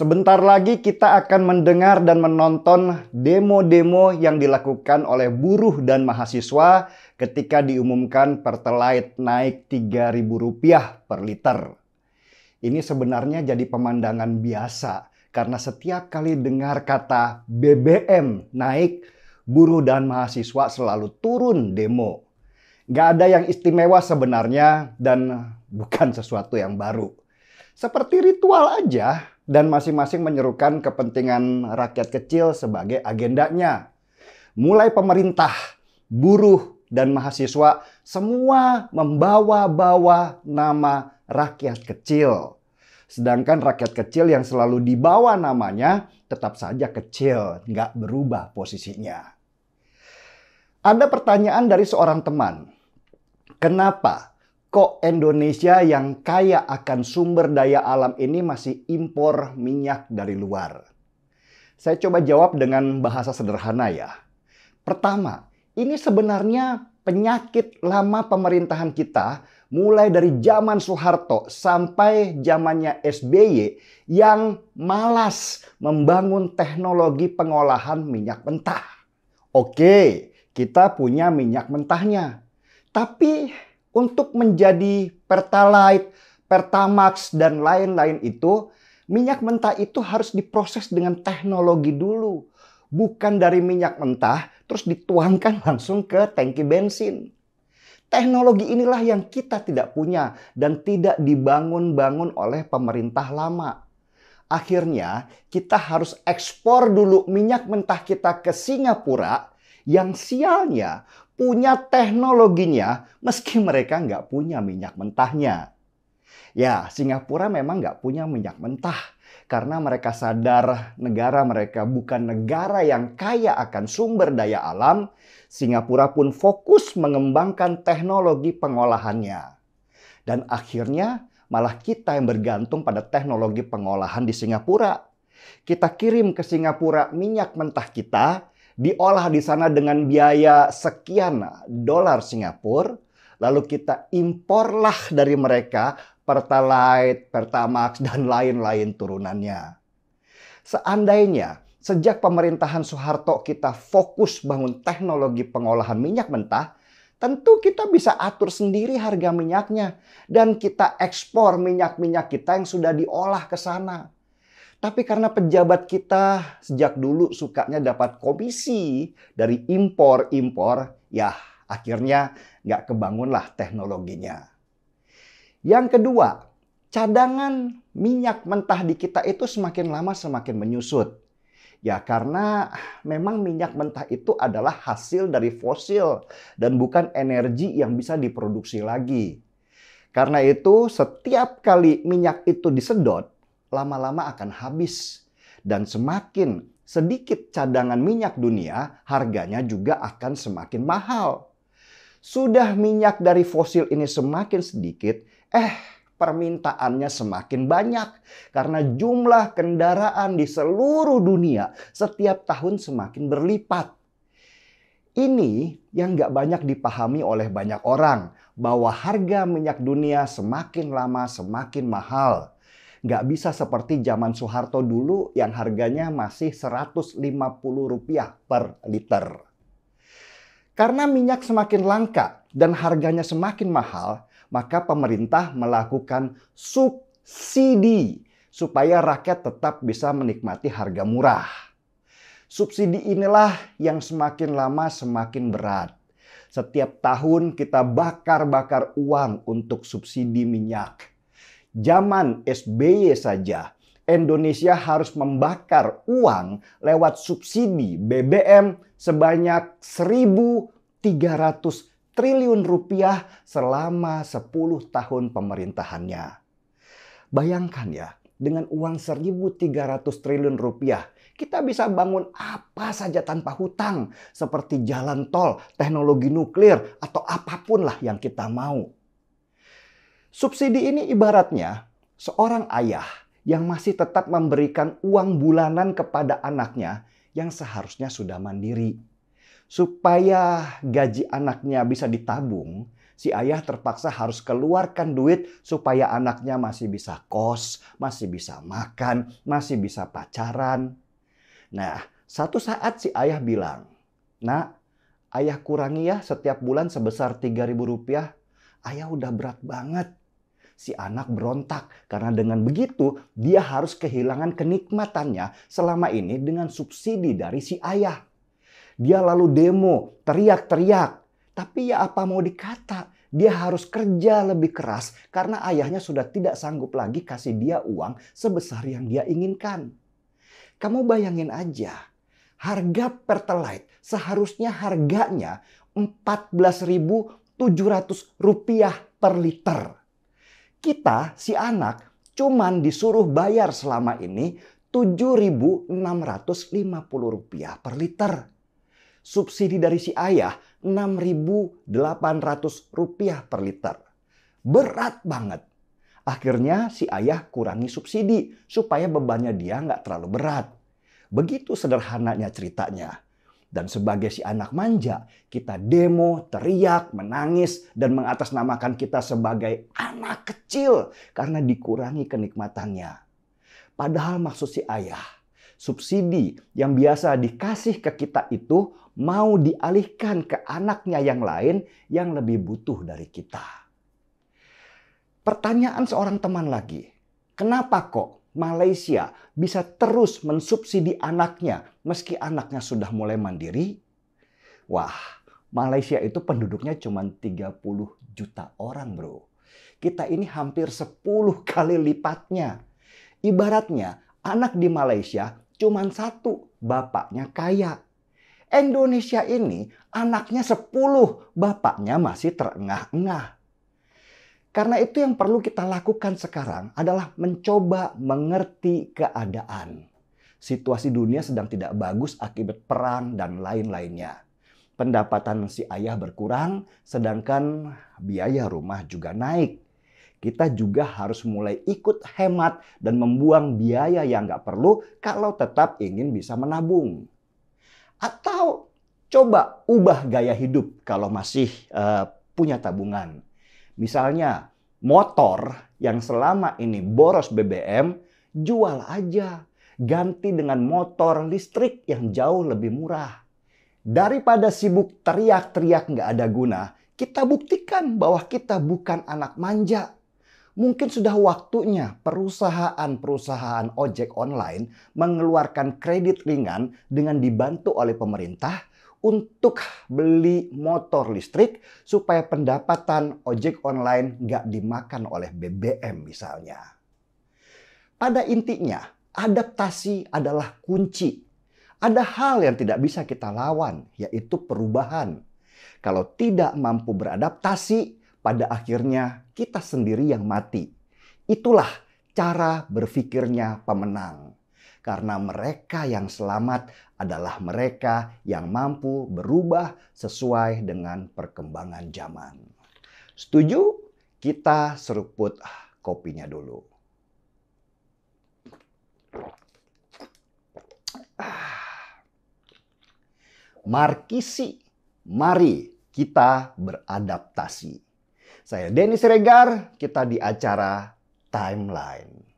Sebentar lagi kita akan mendengar dan menonton demo-demo yang dilakukan oleh buruh dan mahasiswa ketika diumumkan Pertalite naik Rp3.000 per liter. Ini sebenarnya jadi pemandangan biasa karena setiap kali dengar kata BBM naik, buruh dan mahasiswa selalu turun demo. Nggak ada yang istimewa sebenarnya dan bukan sesuatu yang baru. Seperti ritual aja dan masing-masing menyerukan kepentingan rakyat kecil sebagai agendanya. Mulai pemerintah, buruh, dan mahasiswa semua membawa-bawa nama rakyat kecil. Sedangkan rakyat kecil yang selalu dibawa namanya tetap saja kecil, nggak berubah posisinya. Ada pertanyaan dari seorang teman. Kenapa kok Indonesia yang kaya akan sumber daya alam ini masih impor minyak dari luar? Saya coba jawab dengan bahasa sederhana ya. Pertama, ini sebenarnya penyakit lama pemerintahan kita mulai dari zaman Soeharto sampai zamannya SBY yang malas membangun teknologi pengolahan minyak mentah. Oke, kita punya minyak mentahnya. Tapi untuk menjadi Pertalite, Pertamax, dan lain-lain itu, minyak mentah itu harus diproses dengan teknologi dulu. Bukan dari minyak mentah, terus dituangkan langsung ke tangki bensin. Teknologi inilah yang kita tidak punya dan tidak dibangun-bangun oleh pemerintah lama. Akhirnya, kita harus ekspor dulu minyak mentah kita ke Singapura yang sialnya punya teknologinya meski mereka nggak punya minyak mentahnya. Ya, Singapura memang nggak punya minyak mentah karena mereka sadar negara mereka bukan negara yang kaya akan sumber daya alam. Singapura pun fokus mengembangkan teknologi pengolahannya. Dan akhirnya malah kita yang bergantung pada teknologi pengolahan di Singapura. Kita kirim ke Singapura minyak mentah kita, diolah di sana dengan biaya sekian dolar Singapura, lalu kita imporlah dari mereka Pertalite, Pertamax, dan lain-lain turunannya. Seandainya sejak pemerintahan Soeharto kita fokus bangun teknologi pengolahan minyak mentah, tentu kita bisa atur sendiri harga minyaknya dan kita ekspor minyak-minyak kita yang sudah diolah ke sana. Tapi karena pejabat kita sejak dulu sukanya dapat komisi dari impor-impor, ya akhirnya nggak kebangunlah teknologinya. Yang kedua, cadangan minyak mentah di kita itu semakin lama semakin menyusut. Ya karena memang minyak mentah itu adalah hasil dari fosil dan bukan energi yang bisa diproduksi lagi. Karena itu setiap kali minyak itu disedot, lama-lama akan habis. Dan semakin sedikit cadangan minyak dunia, harganya juga akan semakin mahal. Sudah minyak dari fosil ini semakin sedikit, permintaannya semakin banyak. Karena jumlah kendaraan di seluruh dunia setiap tahun semakin berlipat. Ini yang nggak banyak dipahami oleh banyak orang, bahwa harga minyak dunia semakin lama semakin mahal. Nggak bisa seperti zaman Soeharto dulu yang harganya masih Rp150 per liter. Karena minyak semakin langka dan harganya semakin mahal, maka pemerintah melakukan subsidi supaya rakyat tetap bisa menikmati harga murah. Subsidi inilah yang semakin lama semakin berat. Setiap tahun kita bakar-bakar uang untuk subsidi minyak. Zaman SBY saja, Indonesia harus membakar uang lewat subsidi BBM sebanyak Rp1.300 triliun selama 10 tahun pemerintahannya. Bayangkan ya, dengan uang Rp1.300 triliun, kita bisa bangun apa saja tanpa hutang, seperti jalan tol, teknologi nuklir, atau apapun lah yang kita mau. Subsidi ini ibaratnya seorang ayah yang masih tetap memberikan uang bulanan kepada anaknya yang seharusnya sudah mandiri. Supaya gaji anaknya bisa ditabung, Si ayah terpaksa harus keluarkan duit supaya anaknya masih bisa kos, masih bisa makan, masih bisa pacaran. Nah, satu saat si ayah bilang, "Nak, ayah kurangi ya setiap bulan sebesar 3.000 rupiah. Ayah udah berat banget." Si anak berontak karena dengan begitu dia harus kehilangan kenikmatannya selama ini dengan subsidi dari si ayah. Dia lalu demo, teriak-teriak. Tapi ya apa mau dikata, dia harus kerja lebih keras karena ayahnya sudah tidak sanggup lagi kasih dia uang sebesar yang dia inginkan. Kamu bayangin aja, harga Pertalite seharusnya harganya Rp14.700 per liter. Kita, si anak, cuman disuruh bayar selama ini Rp7.650 per liter. Subsidi dari si ayah Rp6.800 per liter. Berat banget. Akhirnya si ayah kurangi subsidi supaya bebannya dia nggak terlalu berat. Begitu sederhananya ceritanya. Dan sebagai si anak manja, kita demo, teriak, menangis, dan mengatasnamakan kita sebagai anak kecil karena dikurangi kenikmatannya. Padahal maksud si ayah, subsidi yang biasa dikasih ke kita itu mau dialihkan ke anaknya yang lain yang lebih butuh dari kita. Pertanyaan seorang teman lagi, kenapa kok Malaysia bisa terus mensubsidi anaknya meski anaknya sudah mulai mandiri? Wah, Malaysia itu penduduknya cuma 30 juta orang, bro. Kita ini hampir 10 kali lipatnya. Ibaratnya anak di Malaysia cuma satu, bapaknya kaya. Indonesia ini anaknya 10, bapaknya masih terengah-engah. Karena itu yang perlu kita lakukan sekarang adalah mencoba mengerti keadaan. Situasi dunia sedang tidak bagus akibat perang dan lain-lainnya. Pendapatan si ayah berkurang, sedangkan biaya rumah juga naik. Kita juga harus mulai ikut hemat dan membuang biaya yang nggak perlu kalau tetap ingin bisa menabung. Atau coba ubah gaya hidup kalau masih punya tabungan. Misalnya motor yang selama ini boros BBM, jual aja. Ganti dengan motor listrik yang jauh lebih murah. Daripada sibuk teriak-teriak nggak ada guna, kita buktikan bahwa kita bukan anak manja. Mungkin sudah waktunya perusahaan-perusahaan ojek online mengeluarkan kredit ringan dengan dibantu oleh pemerintah untuk beli motor listrik supaya pendapatan ojek online nggak dimakan oleh BBM misalnya. Pada intinya, adaptasi adalah kunci. Ada hal yang tidak bisa kita lawan, yaitu perubahan. Kalau tidak mampu beradaptasi, pada akhirnya kita sendiri yang mati. Itulah cara berpikirnya pemenang. Karena mereka yang selamat adalah mereka yang mampu berubah sesuai dengan perkembangan zaman. Setuju? Kita seruput kopinya dulu. Markisi, mari kita beradaptasi. Saya Denny Siregar, kita di acara Timeline.